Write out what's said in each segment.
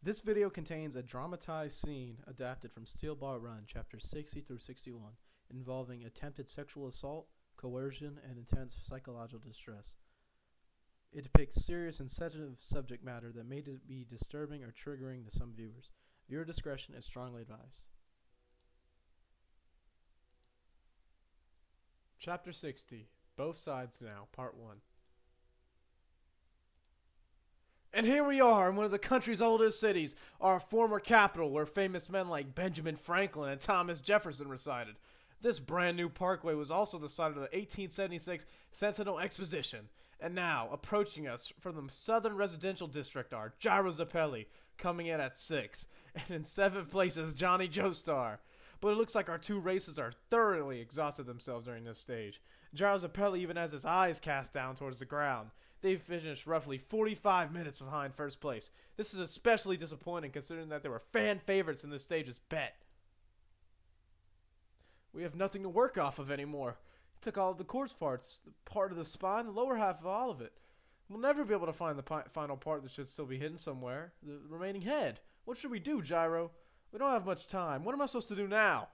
This video contains a dramatized scene adapted from Steel Ball Run, chapters 60 through 61, involving attempted sexual assault, coercion, and intense psychological distress. It depicts serious and sensitive subject matter that may be disturbing or triggering to some viewers. Viewer discretion is strongly advised. Chapter 60, Both Sides Now, Part 1. And here we are in one of the country's oldest cities, our former capital, where famous men like Benjamin Franklin and Thomas Jefferson resided. This brand new parkway was also the site of the 1876 Sentinel Exposition. And now, approaching us from the southern residential district are Gyro Zappelli, coming in at 6, and in 7th place is Johnny Joestar. But it looks like our two races are thoroughly exhausted themselves during this stage. Gyro Zappelli even has his eyes cast down towards the ground. They've finished roughly 45 minutes behind first place. This is especially disappointing considering that there were fan favorites in this stage's bet. We have nothing to work off of anymore. He took all of the corpse parts, the part of the spine, the lower half of all of it. We'll never be able to find the final part that should still be hidden somewhere, the remaining head. What should we do, Gyro? We don't have much time. What am I supposed to do now?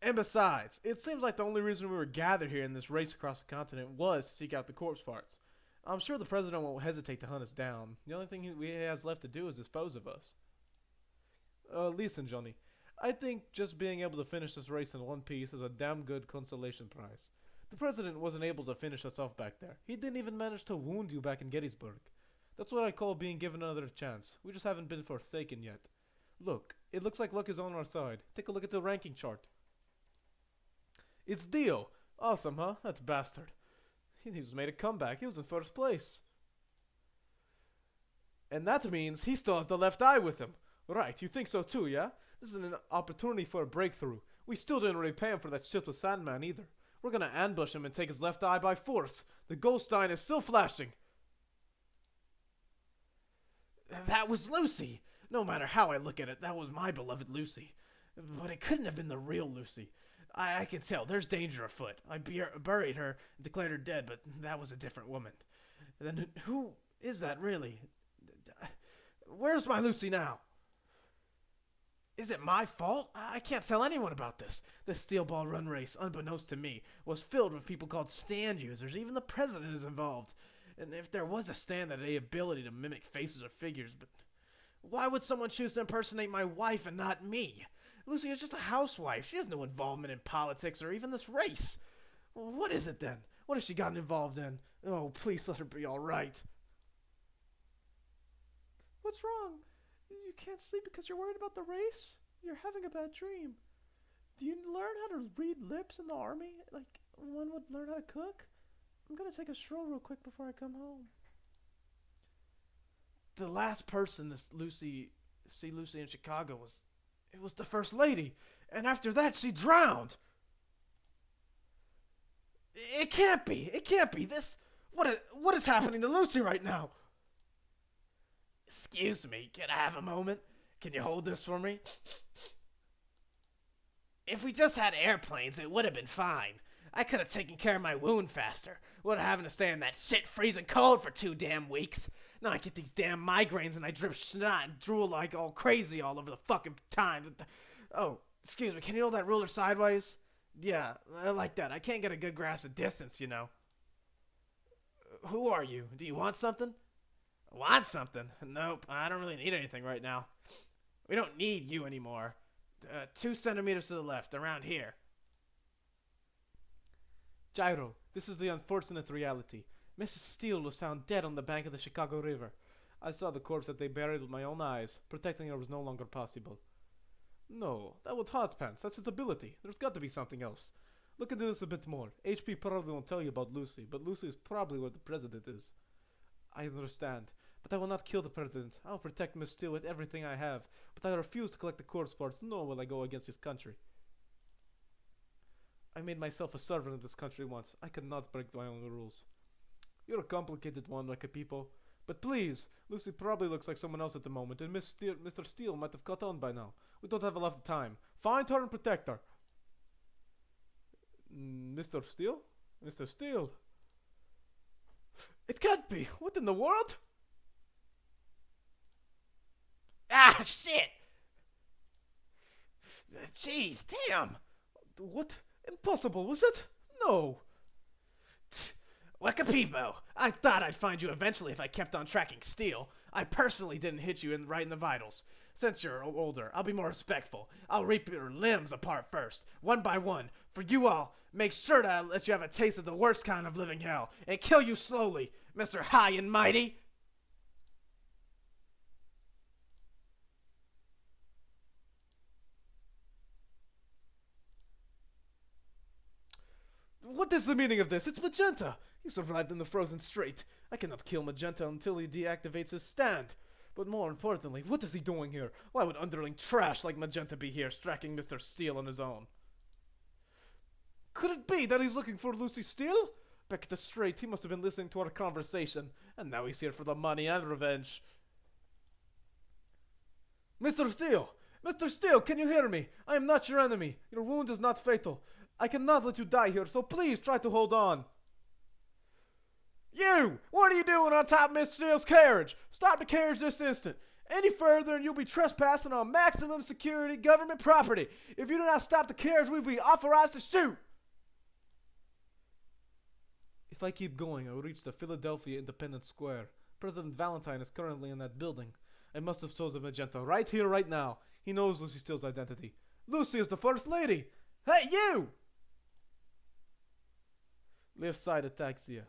And besides, it seems like the only reason we were gathered here in this race across the continent was to seek out the corpse parts. I'm sure the president won't hesitate to hunt us down. The only thing he has left to do is dispose of us. Listen, Johnny. I think just being able to finish this race in one piece is a damn good consolation prize. The president wasn't able to finish us off back there. He didn't even manage to wound you back in Gettysburg. That's what I call being given another chance. We just haven't been forsaken yet. Look, it looks like luck is on our side. Take a look at the ranking chart. It's Dio. Awesome, huh? That's bastard. He just made a comeback. He was in first place. And that means he still has the left eye with him. Right, you think so too, yeah? This is an opportunity for a breakthrough. We still didn't really pay him for that shit with Sandman either. We're gonna ambush him and take his left eye by force. The ghost eye is still flashing. That was Lucy. No matter how I look at it, that was my beloved Lucy. But it couldn't have been the real Lucy. I can tell. There's danger afoot. I buried her and declared her dead, but that was a different woman. Then who is that really? Where's my Lucy now? Is it my fault? I can't tell anyone about this. This Steel Ball Run race, unbeknownst to me, was filled with people called stand users. Even the president is involved. And if there was a stand that had the ability to mimic faces or figures, but why would someone choose to impersonate my wife and not me? Lucy is just a housewife. She has no involvement in politics or even this race. What is it then? What has she gotten involved in? Oh, please let her be all right. What's wrong? You can't sleep because you're worried about the race? You're having a bad dream. Do you learn how to read lips in the army? Like one would learn how to cook? I'm going to take a stroll real quick before I come home. The last person to see Lucy in Chicago was the First Lady, and after that she drowned. It can't be. This what is happening to Lucy right now? Excuse me, can I have a moment? Can you hold this for me? If we just had airplanes, it would have been fine. I could have taken care of my wound faster. Without having to stay in that shit freezing cold for 2 damn weeks. Now I get these damn migraines and I drip snot and drool like all crazy all over the fucking time. Oh, excuse me, can you hold that ruler sideways? Yeah, I like that. I can't get a good grasp of distance, you know. Who are you? Do you want something? Want something? Nope, I don't really need anything right now. We don't need you anymore. 2 centimeters to the left, around here. Gyro, this is the unfortunate reality. Mrs. Steele was found dead on the bank of the Chicago River. I saw the corpse that they buried with my own eyes. Protecting her was no longer possible. No, that was hot pants. That's his ability. There's got to be something else. Look into this a bit more. HP probably won't tell you about Lucy, but Lucy is probably where the president is. I understand, but I will not kill the president. I will protect Miss Steele with everything I have, but I refuse to collect the corpse parts, nor will I go against his country. I made myself a servant of this country once. I cannot break my own rules. You're a complicated one, like a people. But please, Lucy probably looks like someone else at the moment, and Mr. Steele might have caught on by now. We don't have a lot of time. Find her and protect her. Mr. Steele? Mr. Steele? It can't be. What in the world? Ah, shit! Jeez, damn! What? Impossible, was it? No! Wakapipo! I thought I'd find you eventually if I kept on tracking Steele. I personally didn't hit you right in the vitals. Since you're older, I'll be more respectful. I'll rip your limbs apart first, one by one. For you all, make sure to let you have a taste of the worst kind of living hell, and kill you slowly, Mr. High and Mighty! What is the meaning of this? It's Magenta! He survived in the frozen strait. I cannot kill Magenta until he deactivates his stand. But more importantly, what is he doing here? Why would underling trash like Magenta be here, striking Mr. Steele on his own? Could it be that he's looking for Lucy Steele? Back at the strait, he must have been listening to our conversation, and now he's here for the money and revenge. Mr. Steele! Mr. Steele, can you hear me? I am not your enemy. Your wound is not fatal. I cannot let you die here, so please try to hold on. You! What are you doing on top of Mr. Steele's carriage? Stop the carriage this instant. Any further and you'll be trespassing on maximum security government property. If you do not stop the carriage, we'll be authorized to shoot. If I keep going, I will reach the Philadelphia Independence Square. President Valentine is currently in that building. I must have chosen Magenta right here, right now. He knows Lucy Steele's identity. Lucy is the First Lady. Hey, you! Left side ataxia.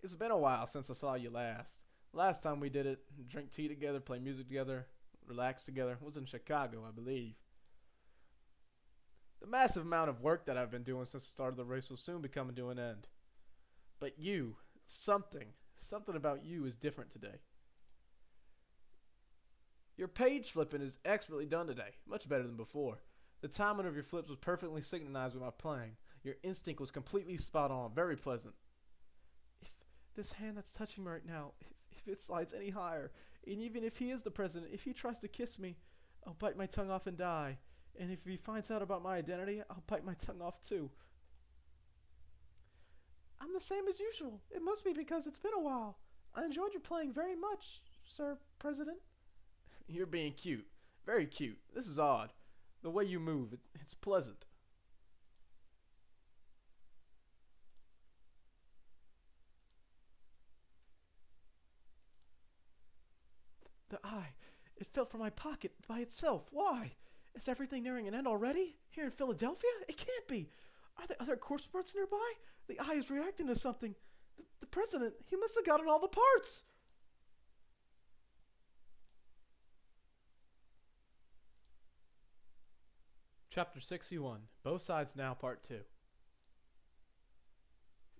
It's been a while since I saw you last. Last time we did it, drink tea together, play music together, relax together, was in Chicago, I believe. The massive amount of work that I've been doing since the start of the race will soon be coming to an end. But you, something about you is different today. Your page flipping is expertly done today, much better than before. The timing of your flips was perfectly synchronized with my playing. Your instinct was completely spot on, very pleasant. If this hand that's touching me right now, if it slides any higher, and even if he is the president, if he tries to kiss me, I'll bite my tongue off and die. And if he finds out about my identity, I'll bite my tongue off too. I'm the same as usual. It must be because it's been a while. I enjoyed your playing very much, Sir President. You're being cute. Very cute. This is odd. The way you move, it's pleasant. The eye. It fell from my pocket by itself. Why? Is everything nearing an end already? Here in Philadelphia? It can't be. Are there other corpse parts nearby? The eye is reacting to something. The president, he must have gotten all the parts. Chapter 61, Both Sides Now, Part 2.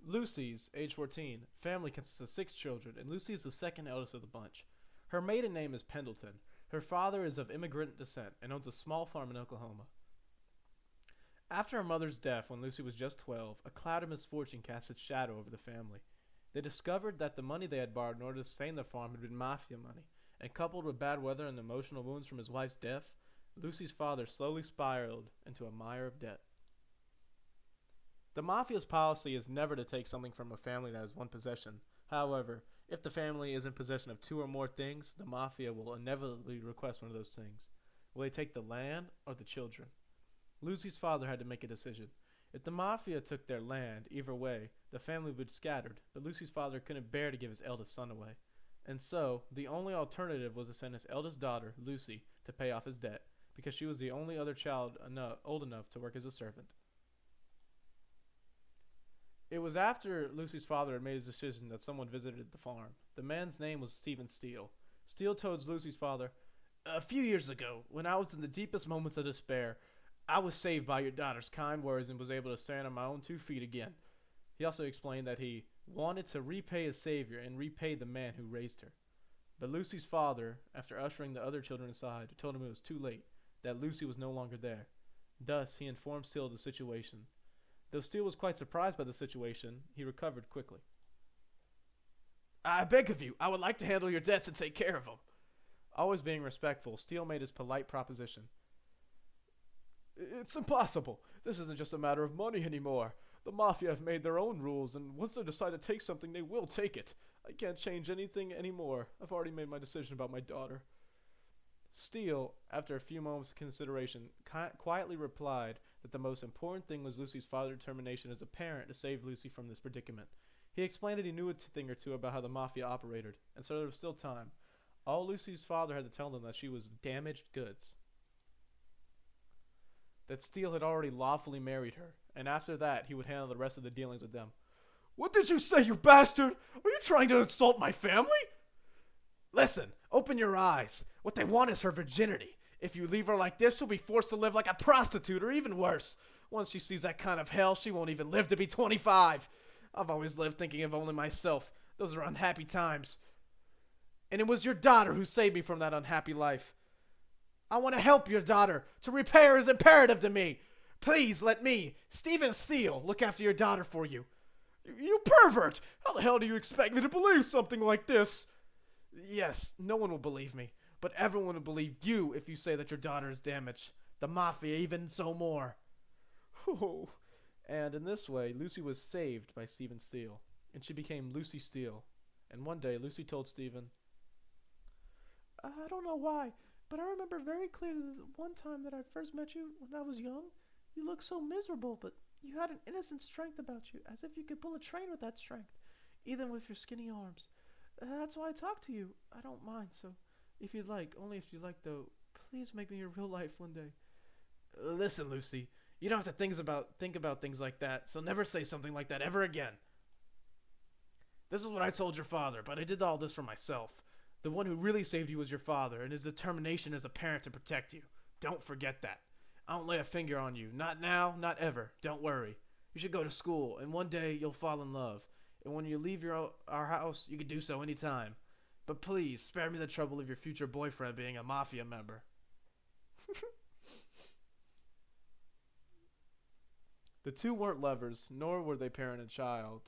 Lucy's, age 14, family consists of 6 children, and Lucy is the second eldest of the bunch. Her maiden name is Pendleton. Her father is of immigrant descent and owns a small farm in Oklahoma. After her mother's death when Lucy was just 12, a cloud of misfortune cast its shadow over the family. They discovered that the money they had borrowed in order to sustain their farm had been mafia money, and coupled with bad weather and emotional wounds from his wife's death, Lucy's father slowly spiraled into a mire of debt. The mafia's policy is never to take something from a family that has one possession. However, if the family is in possession of 2 or more things, the mafia will inevitably request one of those things. Will they take the land or the children? Lucy's father had to make a decision. If the mafia took their land, either way, the family would be scattered, but Lucy's father couldn't bear to give his eldest son away. And so, the only alternative was to send his eldest daughter, Lucy, to pay off his debt, because she was the only other child old enough to work as a servant. It was after Lucy's father had made his decision that someone visited the farm. The man's name was Stephen Steele. Steele told Lucy's father, "A few years ago, when I was in the deepest moments of despair, I was saved by your daughter's kind words and was able to stand on my own 2 feet again." He also explained that he wanted to repay his savior and repay the man who raised her. But Lucy's father, after ushering the other children aside, told him it was too late, that Lucy was no longer there. Thus, he informed Steele of the situation. Though Steele was quite surprised by the situation, he recovered quickly. "I beg of you, I would like to handle your debts and take care of them." Always being respectful, Steele made his polite proposition. It's impossible. This isn't just a matter of money anymore. The Mafia have made their own rules, and once they decide to take something, they will take it. I can't change anything anymore. I've already made my decision about my daughter. Steele, after a few moments of consideration, quietly replied that the most important thing was Lucy's father's determination as a parent to save Lucy from this predicament. He explained that he knew a thing or two about how the Mafia operated, and so there was still time. All Lucy's father had to tell them that she was damaged goods. That Steele had already lawfully married her, and after that he would handle the rest of the dealings with them. What did you say, you bastard? Are you trying to insult my family? Listen, open your eyes. What they want is her virginity. If you leave her like this, she'll be forced to live like a prostitute or even worse. Once she sees that kind of hell, she won't even live to be 25. I've always lived thinking of only myself. Those are unhappy times. And it was your daughter who saved me from that unhappy life. I want to help your daughter. To repair is imperative to me. Please let me, Stephen Steele, look after your daughter for you. You pervert! How the hell do you expect me to believe something like this? Yes, no one will believe me, but everyone will believe you if you say that your daughter is damaged. The Mafia even so more. Oh. And in this way, Lucy was saved by Stephen Steele, and she became Lucy Steele. And one day, Lucy told Stephen, I don't know why, but I remember very clearly that one time that I first met you when I was young. You looked so miserable, but you had an innocent strength about you, as if you could pull a train with that strength, even with your skinny arms. That's why I talk to you. I don't mind, so if you'd like, only if you like though, please make me your real life one day. Listen, Lucy, you don't have to think about things like that, so never say something like that ever again. This is what I told your father, but I did all this for myself. The one who really saved you was your father, and his determination as a parent to protect you. Don't forget that. I won't lay a finger on you. Not now, not ever. Don't worry. You should go to school, and one day you'll fall in love. And when you leave our house, you can do so anytime. But please, spare me the trouble of your future boyfriend being a Mafia member. The two weren't lovers, nor were they parent and child.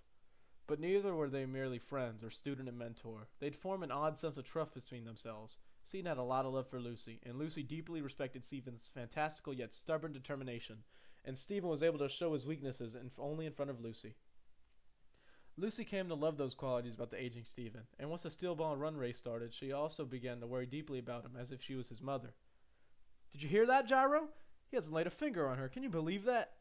But neither were they merely friends or student and mentor. They'd form an odd sense of trust between themselves. Stephen had a lot of love for Lucy, and Lucy deeply respected Stephen's fantastical yet stubborn determination, and Stephen was able to show his weaknesses only in front of Lucy. Lucy came to love those qualities about the aging Stephen, and once the steel ball run race started, she also began to worry deeply about him as if she was his mother. Did you hear that, Gyro? He hasn't laid a finger on her. Can you believe that?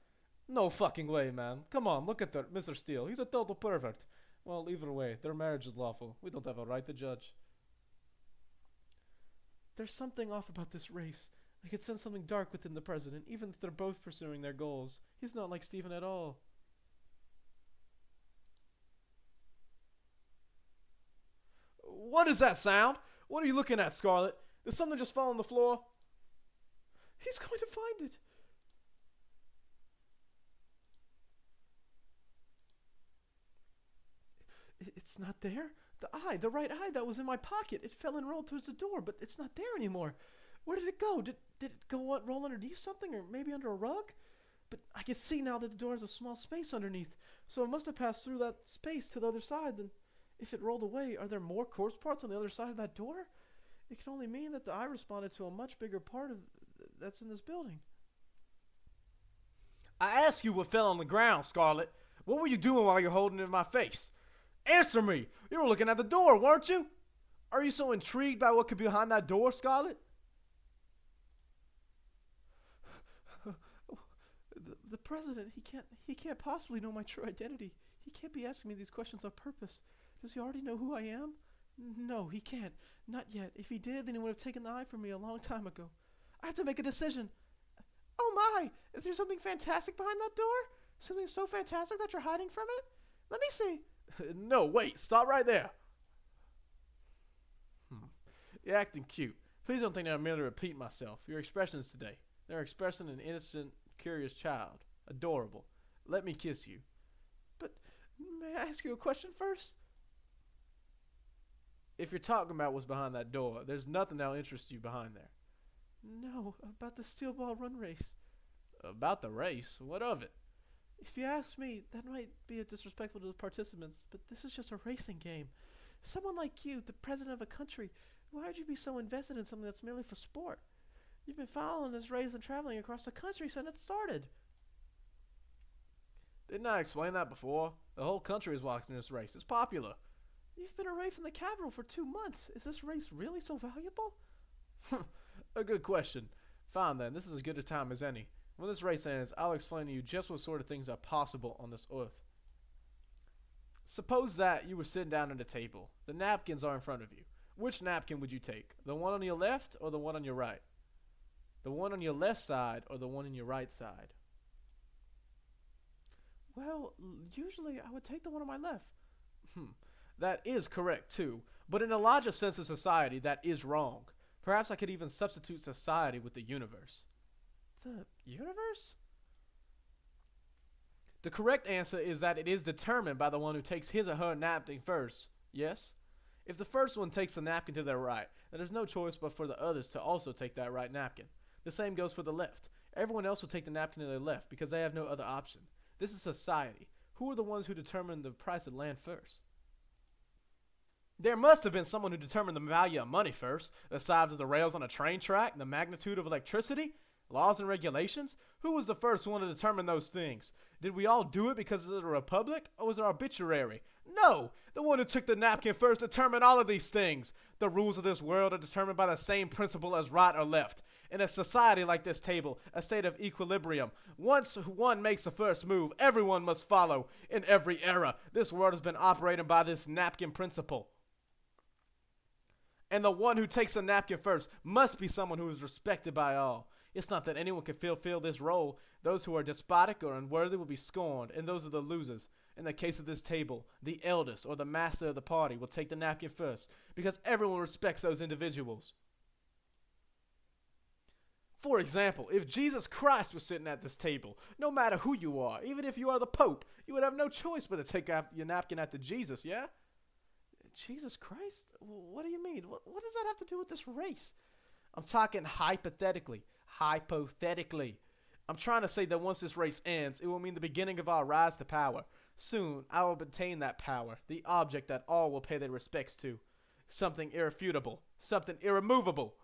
No fucking way, man. Come on, look at that, Mr. Steele. He's a total pervert. Well, either way, their marriage is lawful. We don't have a right to judge. There's something off about this race. I could sense something dark within the president, even if they're both pursuing their goals. He's not like Stephen at all. What is that sound? What are you looking at, Scarlet? Did something just fall on the floor? He's going to find it. It's not there. The right eye that was in my pocket. It fell and rolled towards the door, but it's not there anymore. Where did it go? Did it go roll underneath something, or maybe under a rug? But I can see now that the door has a small space underneath, so it must have passed through that space to the other side. Then, if it rolled away, are there more corpse parts on the other side of that door? It can only mean that the eye responded to a much bigger part of that's in this building. I asked you what fell on the ground, Scarlet. What were you doing while you're holding it in my face? Answer me! You were looking at the door, weren't you? Are you so intrigued by what could be behind that door, Scarlet? The president, he can't possibly know my true identity. He can't be asking me these questions on purpose. Does he already know who I am? No, he can't. Not yet. If he did, then he would have taken the eye from me a long time ago. I have to make a decision. Oh my! Is there something fantastic behind that door? Something so fantastic that you're hiding from it? Let me see. No, wait. Stop right there. You're acting cute. Please don't think that I'm merely repeating myself. Your expressions today. They're expressing an innocent, curious child. Adorable. Let me kiss you. But may I ask you a question first? If you're talking about what's behind that door, there's nothing that'll interest you behind there. No, about the steel ball run race. About the race? What of it? If you ask me, that might be disrespectful to the participants, but this is just a racing game. Someone like you, the president of a country, why would you be so invested in something that's merely for sport? You've been following this race and traveling across the country since it started. Didn't I explain that before? The whole country is watching this race. It's popular. You've been away from the capital for 2 months. Is this race really so valuable? A good question. Fine then, this is as good a time as any. When this race ends, I'll explain to you just what sort of things are possible on this earth. Suppose that you were sitting down at a table. The napkins are in front of you. Which napkin would you take? The one on your left or the one on your right? The one on your left side or the one on your right side? Well, usually I would take the one on my left. That is correct too, but in a larger sense of society, that is wrong. Perhaps I could even substitute society with the universe. The universe? The correct answer is that it is determined by the one who takes his or her napkin first. Yes? If the first one takes the napkin to their right, then there's no choice but for the others to also take that right napkin. The same goes for the left. Everyone else will take the napkin to their left because they have no other option. This is society. Who are the ones who determine the price of land first? There must have been someone who determined the value of money first, the size of the rails on a train track, the magnitude of electricity, laws and regulations. Who was the first one to determine those things? Did we all do it because of the republic, or was it arbitrary? No! The one who took the napkin first determined all of these things. The rules of this world are determined by the same principle as right or left. In a society like this table, a state of equilibrium, once one makes the first move, everyone must follow. In every era, this world has been operating by this napkin principle. And the one who takes the napkin first must be someone who is respected by all. It's not that anyone can fulfill this role. Those who are despotic or unworthy will be scorned, and those are the losers. In the case of this table, the eldest or the master of the party will take the napkin first, because everyone respects those individuals. For example, if Jesus Christ was sitting at this table, no matter who you are, even if you are the Pope, you would have no choice but to take your napkin after Jesus, yeah? Jesus Christ? What do you mean? What does that have to do with this race? I'm talking hypothetically. Hypothetically. I'm trying to say that once this race ends, it will mean the beginning of our rise to power. Soon, I will obtain that power, the object that all will pay their respects to. Something irrefutable. Something irremovable.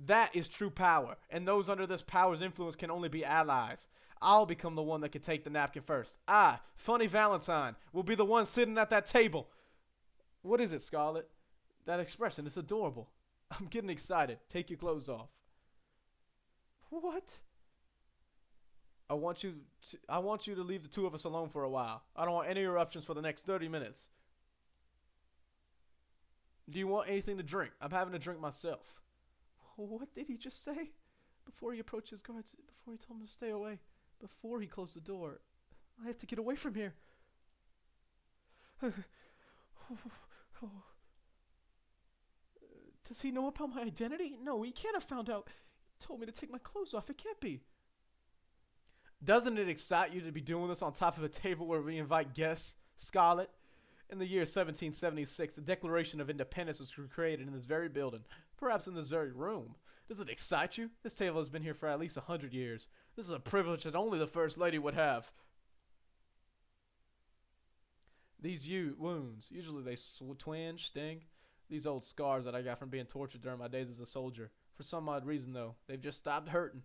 That is true power, and those under this power's influence can only be allies. I'll become the one that can take the napkin first. I, Funny Valentine, will be the one sitting at that table. What is it, Scarlet? That expression is adorable. I'm getting excited. Take your clothes off. What? I want you to leave the two of us alone for a while. I don't want any interruptions for the next 30 minutes. Do you want anything to drink? I'm having a drink myself. What did he just say? Before he approached his guards, before he told him to stay away, before he closed the door. I have to get away from here. Does he know about my identity? No, he can't have found out. He told me to take my clothes off. It can't be. Doesn't it excite you to be doing this on top of a table where we invite guests, Scarlet? In the year 1776, the Declaration of Independence was created in this very building, perhaps in this very room. Does it excite you? This table has been here for at least 100 years. This is a privilege that only the First Lady would have. These wounds, usually they twinge, sting. These old scars that I got from being tortured during my days as a soldier. For some odd reason, though, they've just stopped hurting.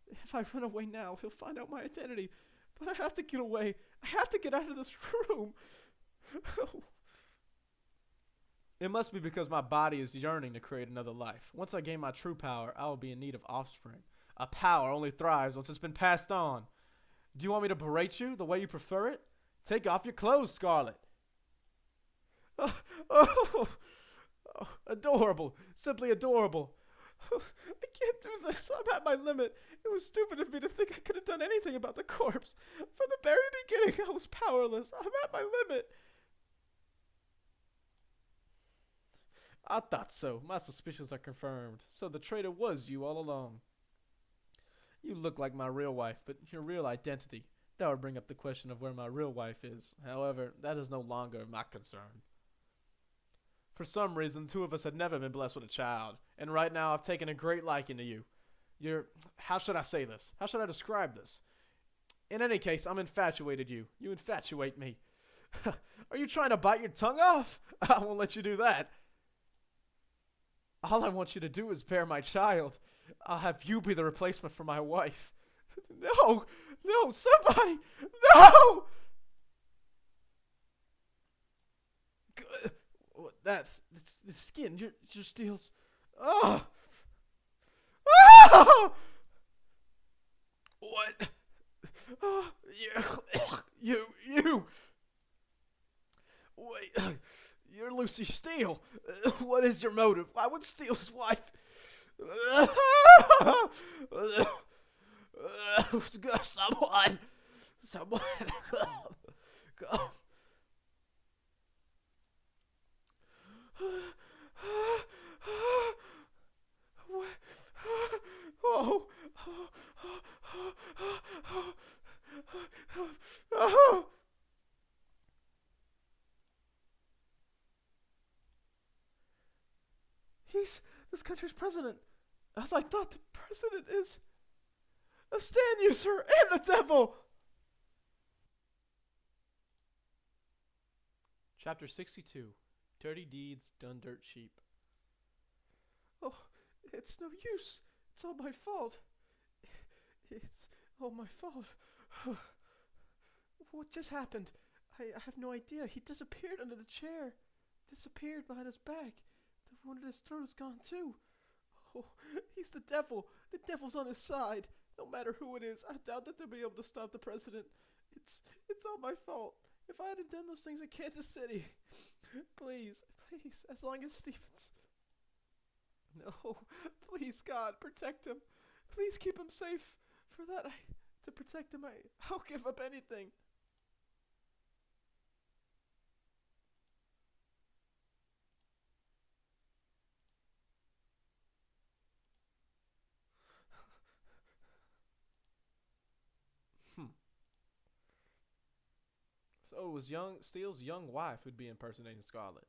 If I run away now, he'll find out my identity. But I have to get away. I have to get out of this room. It must be because my body is yearning to create another life. Once I gain my true power, I will be in need of offspring. A power only thrives once it's been passed on. Do you want me to berate you the way you prefer it? Take off your clothes, Scarlet. Oh, adorable. Simply adorable. I can't do this. I'm at my limit. It was stupid of me to think I could have done anything about the corpse. From the very beginning, I was powerless. I'm at my limit. I thought so. My suspicions are confirmed. So the traitor was you all along. You look like my real wife, but your real identity. That would bring up the question of where my real wife is. However, that is no longer my concern. For some reason, the two of us had never been blessed with a child, and right now I've taken a great liking to you. How should I say this? How should I describe this? In any case, I'm infatuated you. You infatuate me. Are you trying to bite your tongue off? I won't let you do that. All I want you to do is bear my child. I'll have you be the replacement for my wife. No! No! Somebody! No! That's the skin. Your steals. Oh! Oh! What? Oh, you. Wait, you're Lucy Steele. What is your motive? Why would Steele his wife? Someone. Go. Oh. He's this country's president. As I thought, the president is a stand user and the devil. Chapter 62. Dirty Deeds Done Dirt Cheap. Oh, it's no use. It's all my fault. It's all my fault. What just happened? I have no idea. He disappeared under the chair. Disappeared behind his back. The one in his throat is gone too. Oh, he's the devil. The devil's on his side. No matter who it is, I doubt that they'll be able to stop the president. It's all my fault. If I hadn't done those things in Kansas City. Please, as long as Stevens. No, please, God, protect him. Please keep him safe. For that, to protect him, I'll give up anything. So it was Steele's young wife who'd be impersonating Scarlett.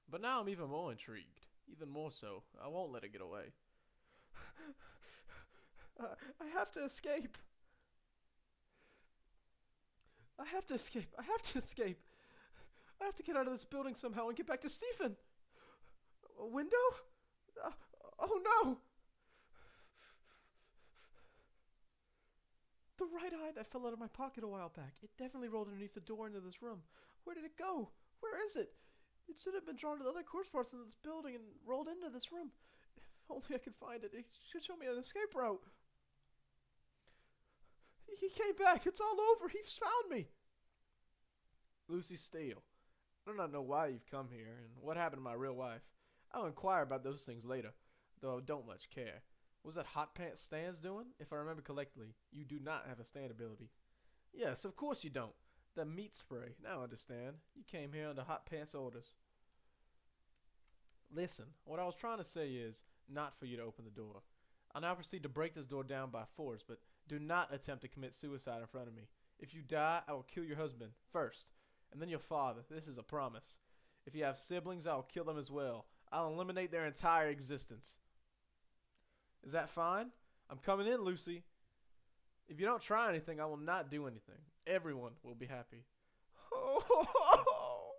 But now I'm even more intrigued. Even more so. I won't let it get away. I have to escape. I have to escape. I have to get out of this building somehow and get back to Stephen. A window? Oh no! The right eye that fell out of my pocket a while back. It definitely rolled underneath the door into this room. Where did it go? Where is it? It should have been drawn to the other corpse parts in this building and rolled into this room. If only I could find it. It should show me an escape route. He came back. It's all over. He's found me. Lucy Steele. I do not know why you've come here and what happened to my real wife. I'll inquire about those things later, though I don't much care. What was that Hot Pants Stan's doing? If I remember correctly, you do not have a stand ability. Yes, of course you don't. The meat spray. Now I understand. You came here under Hot Pants orders. Listen, what I was trying to say is not for you to open the door. I'll now proceed to break this door down by force, but do not attempt to commit suicide in front of me. If you die, I will kill your husband first, and then your father. This is a promise. If you have siblings, I will kill them as well. I'll eliminate their entire existence. Is that fine? I'm coming in, Lucy. If you don't try anything, I will not do anything. Everyone will be happy. Oh,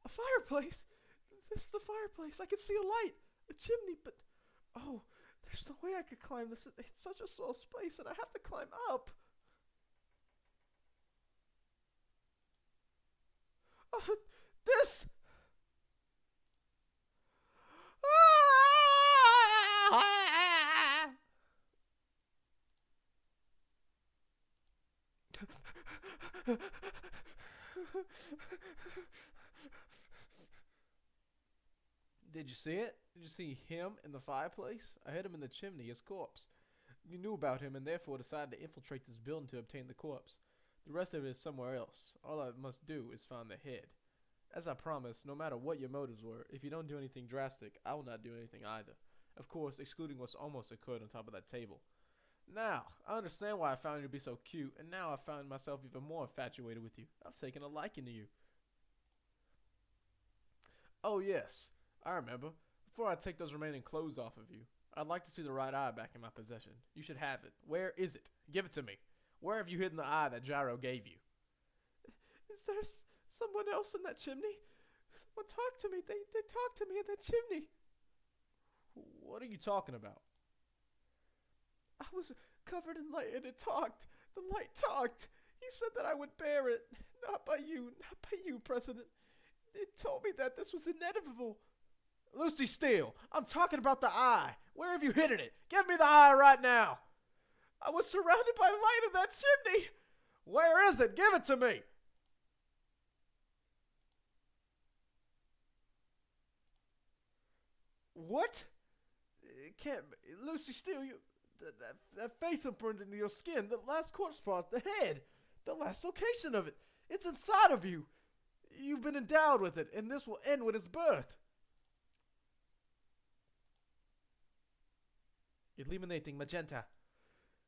a fireplace. This is a fireplace. I can see a light, a chimney, but oh, there's no way I could climb this. It's such a small space, and I have to climb up. This. Did you see it? Did you see him in the fireplace? I hid him in the chimney, his corpse. You knew about him and therefore decided to infiltrate this building to obtain the corpse. The rest of it is somewhere else. All I must do is find the head. As I promised, no matter what your motives were, if you don't do anything drastic, I will not do anything either. Of course, excluding what's almost occurred on top of that table. Now, I understand why I found you to be so cute, and now I found myself even more infatuated with you. I've taken a liking to you. Oh yes, I remember. Before I take those remaining clothes off of you, I'd like to see the right eye back in my possession. You should have it. Where is it? Give it to me. Where have you hidden the eye that Gyro gave you? Is there someone else in that chimney? Someone talked to me. They talked to me in that chimney. What are you talking about? I was covered in light and it talked. The light talked. He said that I would bear it. Not by you, President. It told me that this was inevitable. Lucy Steele, I'm talking about the eye. Where have you hidden it? Give me the eye right now. I was surrounded by light in that chimney. Where is it? Give it to me. What? It can't be. Lucy Steele, you... That face imprint into your skin, the last corpse spot, the head, the last location of it. It's inside of you. You've been endowed with it, and this will end when it's birthed. Eliminating magenta.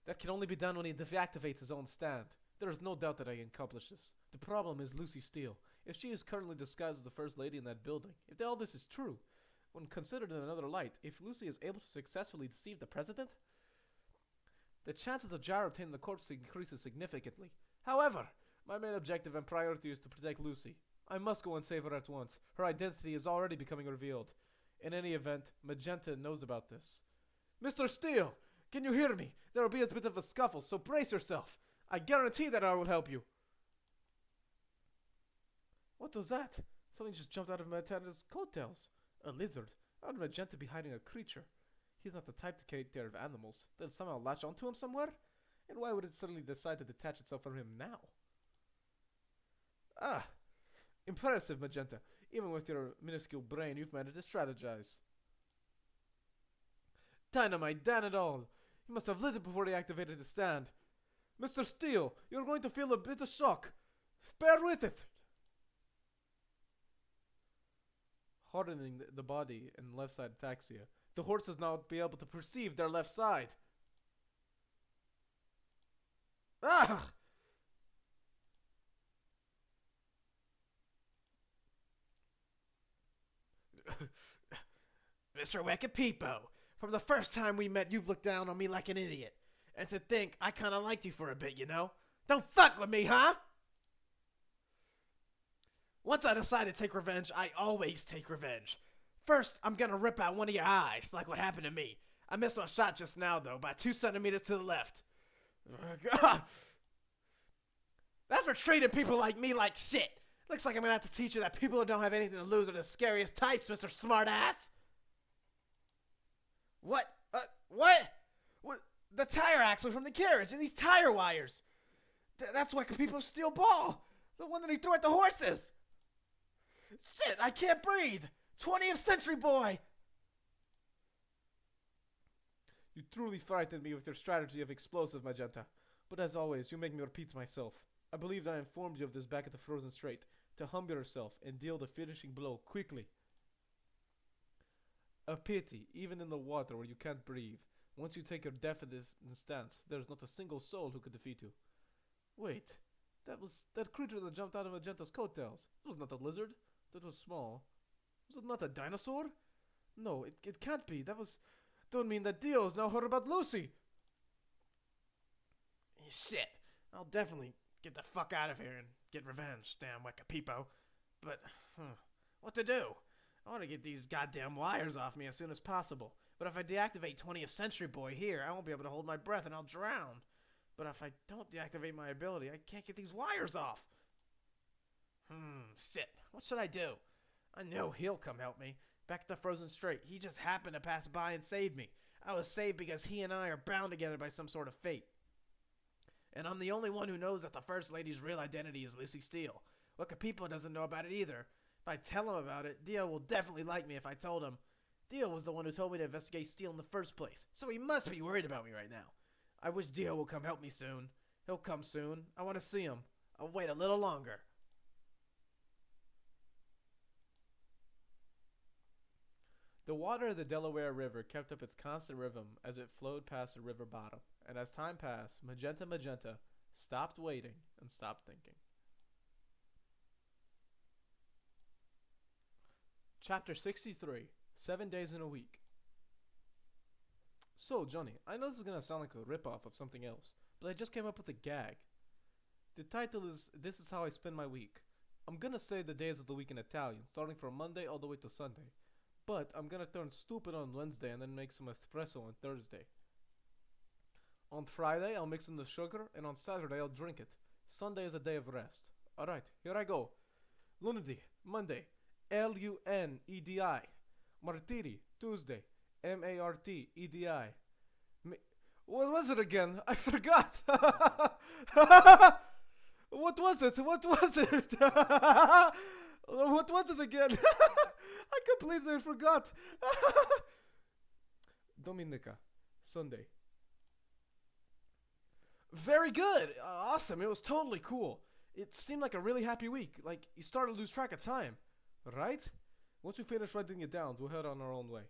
That can only be done when he deactivates his own stand. There is no doubt that I can accomplish this. The problem is Lucy Steele. If she is currently disguised as the first lady in that building, if all this is true, when considered in another light, if Lucy is able to successfully deceive the president, the chances of Jar obtaining the corpse increases significantly. However, my main objective and priority is to protect Lucy. I must go and save her at once. Her identity is already becoming revealed. In any event, Magenta knows about this. Mr. Steele, can you hear me? There will be a bit of a scuffle, so brace yourself. I guarantee that I will help you. What was that? Something just jumped out of Magenta's coattails. A lizard. How would Magenta be hiding a creature? He's not the type to take care of animals. Did it somehow latch onto him somewhere? And why would it suddenly decide to detach itself from him now? Ah, impressive, Magenta. Even with your minuscule brain, you've managed to strategize. Dynamite, damn it all. He must have lit it before he activated his stand. Mr. Steele, you're going to feel a bit of shock. Bear with it. Hardening the body and left side ataxia. The horses now be able to perceive their left side. Ah! Mr. Wekapeepo, from the first time we met, you've looked down on me like an idiot. And to think, I kinda liked you for a bit, you know? Don't fuck with me, huh? Once I decide to take revenge, I always take revenge. First, I'm gonna rip out one of your eyes, like what happened to me. I missed my shot just now, though, by 2 centimeters to the left. That's for treating people like me like shit. Looks like I'm gonna have to teach you that people who don't have anything to lose are the scariest types, Mr. Smartass. What? What? The tire axle from the carriage and these tire wires. That's why people steal ball. The one that he threw at the horses. Shit, I can't breathe. 20th century boy. You truly frightened me with your strategy of explosive, Magenta. But as always, you make me repeat myself. I believe I informed you of this back at the Frozen Strait, to humble yourself and deal the finishing blow quickly. A pity, even in the water where you can't breathe. Once you take your definite stance, there is not a single soul who could defeat you. Wait, that creature that jumped out of Magenta's coattails. It was not a lizard. That was small. Was it not a dinosaur? No, it can't be. Don't mean that Dio has now heard about Lucy. Shit, I'll definitely get the fuck out of here and get revenge, damn Wekapeepo. But, what to do? I want to get these goddamn wires off me as soon as possible. But if I deactivate 20th Century Boy here, I won't be able to hold my breath and I'll drown. But if I don't deactivate my ability, I can't get these wires off. Shit. What should I do? I know he'll come help me. Back at the Frozen Strait, he just happened to pass by and saved me. I was saved because he and I are bound together by some sort of fate. And I'm the only one who knows that the First Lady's real identity is Lucy Steele. Wekapeepo doesn't know about it either. If I tell him about it, Dio will definitely like me if I told him. Dio was the one who told me to investigate Steele in the first place, so he must be worried about me right now. I wish Dio will come help me soon. He'll come soon. I want to see him. I'll wait a little longer. The water of the Delaware River kept up its constant rhythm as it flowed past the river bottom, and as time passed, Magenta stopped waiting and stopped thinking. Chapter 63, 7 Days in a Week. So, Johnny, I know this is going to sound like a ripoff of something else, but I just came up with a gag. The title is This Is How I Spend My Week. I'm gonna say the days of the week in Italian, starting from Monday all the way to Sunday. But I'm gonna turn stupid on Wednesday and then make some espresso on Thursday. On Friday, I'll mix in the sugar, and on Saturday, I'll drink it. Sunday is a day of rest. Alright, here I go. Lunedì, Monday, Lunedi. Martiri, Tuesday, Martedi. What was it again? I forgot. What was it? What was it? What was it again? I completely forgot. Dominica, Sunday. Very good. Awesome. It was totally cool. It seemed like a really happy week. Like, you started to lose track of time. Right? Once we finish writing it down, we'll head on our own way.